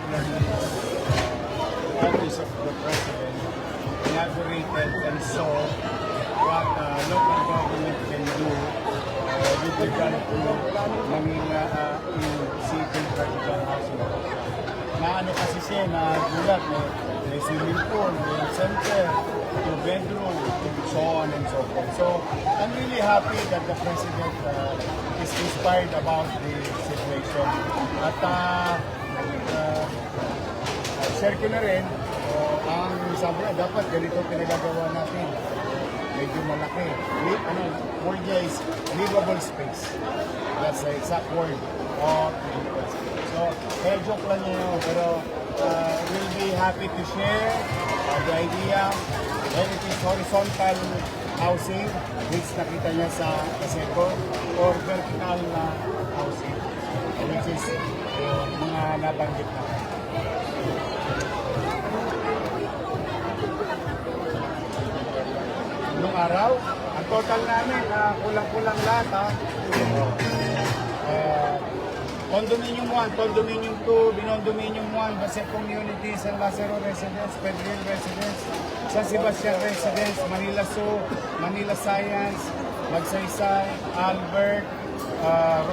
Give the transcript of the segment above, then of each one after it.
particularly office of the President, inaugurated and saw what local government can do with regard to city practical housing. Na ano kasi siya, na gulat, may swimming pool, may center, 2 bedroom, so on and so forth. So, I'm really happy that the President is inspired about the situation. At share ko na rin, ang sabi na dapat ganito pinagagawa natin. Medyo malaki. Word niya is livable space. That's the exact word of livable space. So, joke lang yun, pero we'll be happy to share the idea. When it is horizontal housing, which nakita niya sa second, or vertical housing, which is mga nabanggit na. Nung araw, ang total namin, kulang-kulang lahat Condominium 1, Condominium 2, Binondominium 1, Base Community, San Lazaro Residence, Pedril Residence, San Sebastian Residence, Manila Zoo, Manila Science, Magsaysay, Albert,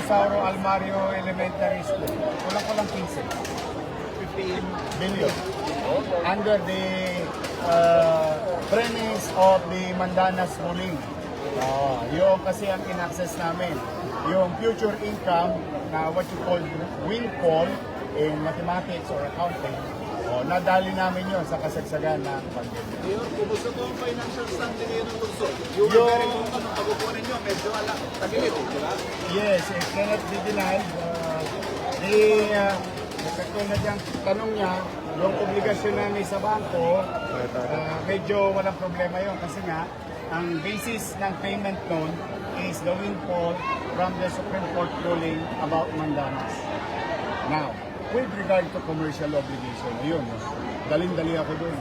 Rosauro Almario Elementary School. Kulang-kulang 15 billion. Under the premise of the Mandanas ruling. Yung kasi ang in-access namin. Yung future income na what you call windfall in mathematics or accounting, nadali namin yun sa kasagsagan ng pandemya. Kumusta po ang financial standing ngayon ng Lungsod? Yung pagkukunin nyo, medyo tagilid, di ba? Yes, it cannot be denied. Katulad yung tanong niya, yung obligasyon namin sa bangko, medyo walang problema yun kasi nga, ang basis ng payment noon is the windfall from the Supreme Court ruling about Mandanas. Now, with regard to commercial obligation, yun, daling-dali ako doon.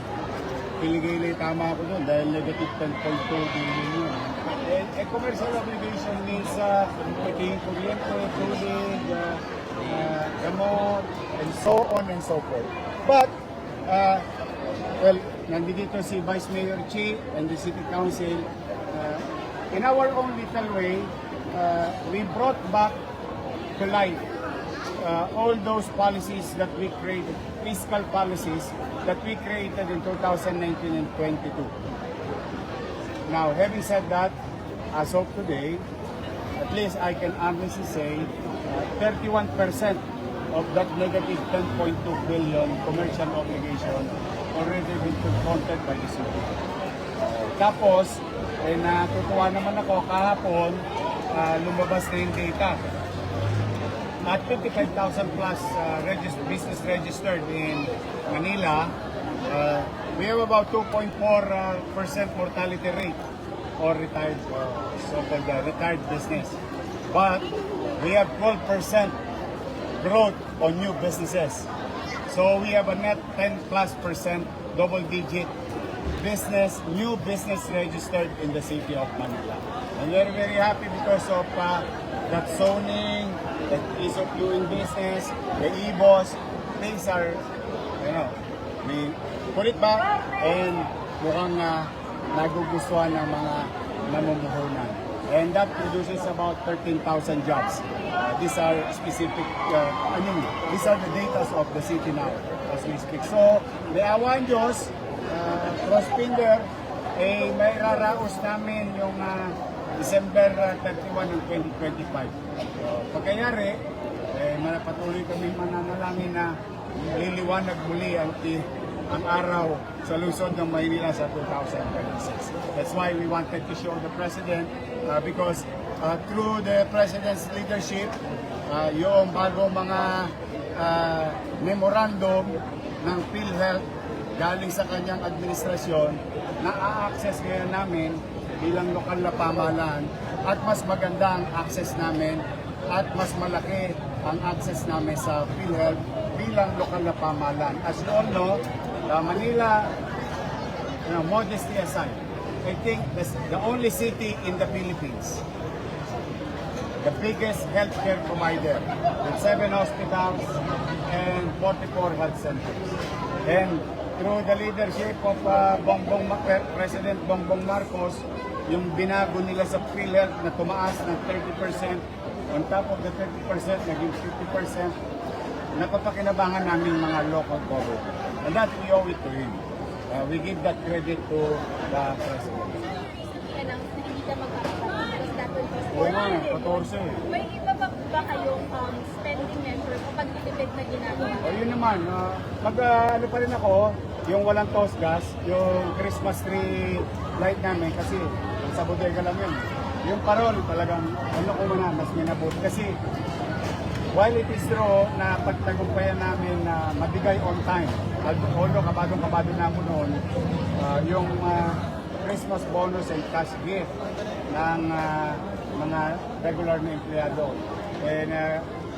Piligay tama ako doon dahil negative 10.2 billion yun. And a commercial obligation means pagiging kuryente, tubig, gamot, and so on and so forth. But, well, nandito si Vice Mayor Chi and the City Council. In our own little way, we brought back to life all those policies that we created, fiscal policies that we created in 2019 and 22. Now, having said that, as of today, at least I can honestly say 31% of that negative 10.2 billion commercial obligation already been confronted by the city. Tapos, natutuwa naman ako kahapon, lumabas na yung data. At 55,000 plus business registered in Manila, we have about 2.4% mortality rate or retired, so-called retired business. But we have 12% growth on new businesses. So we have a net 10+% double-digit new business registered in the city of Manila. And we're very happy because of that zoning, the ease of doing business, the e-boss, things are, we put it back and mukhang nagugustuhan ng mga namumuhunan. And that produces about 13,000 jobs. These are specific, these are the data of the city now as we speak. So, may awan Diyos, cross finger, may raraos namin yung December 31 ng 2025. So, pagkayari, patuloy kami mananalangin na liliwanag muli ang araw sa lungsod ng Maynila sa 2026. That's why we wanted to show the President because through the President's leadership, yung bagong mga memorandum ng PhilHealth galing sa kanyang administrasyon na a-access ngayon namin bilang lokal na pamahalaan at mas maganda ang access namin at mas malaki ang access namin sa PhilHealth bilang lokal na pamahalaan. As you all know, Manila, modesty aside, I think that's the only city in the Philippines the biggest healthcare provider with 7 hospitals and 44 health centers. And through the leadership of President Bongbong Marcos, yung binago nila sa PhilHealth na tumaas ng 30%, on top of the 30%, naging 50%, napapakinabangan namin mga local government. And that we owe it to him. We give that credit to the President. I-announce na hindi ka magkakapatid because that will cost Oo nga, more. 14 eh. May iba ba kayong spending measure kapag ditipid na ginagawa? O yun naman, ano pa rin ako, yung walang toast gas, yung Christmas tree light namin kasi sa bodega lang yun. Yung parol talagang, ano ko muna, mas minabuti. Kasi while it is true na pagtagumpayan namin na mabigay on time, although kabadong-kabado na mo noon, yung Christmas bonus and cash gift ng mga regular na empleyado. And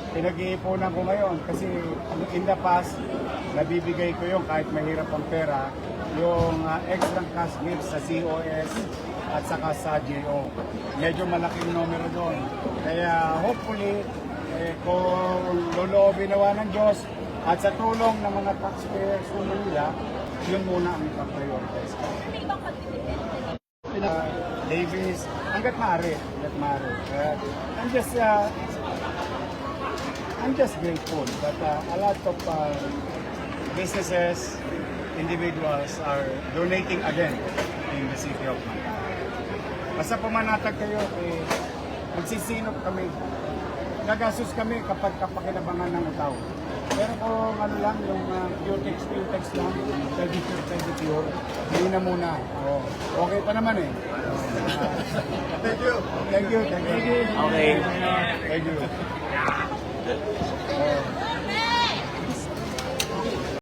pinag-iipunan ko ngayon kasi in the past, nabibigay ko yung kahit mahirap ang pera, yung extra cash gift sa COS at saka sa GO. Medyo malaking numero doon. Kaya hopefully, kung loloobin nawa ng Diyos at sa tulong ng mga taxpayers ng Manila, yun muna ang ipag-prioritize ko. May ibang pagtitipid? Davis, hanggat maaari. I'm just grateful that a lot of businesses, individuals are donating again in the city of Manila. Basta pumanatag kayo, magsisinop kami. Gagastos kami kapag kapakinabangan ng tao. Pero kung ano lang, yung Q-tex lang, pedicure, hindi na muna. Okay pa naman eh. Thank you. Thank you. Okay. Thank you.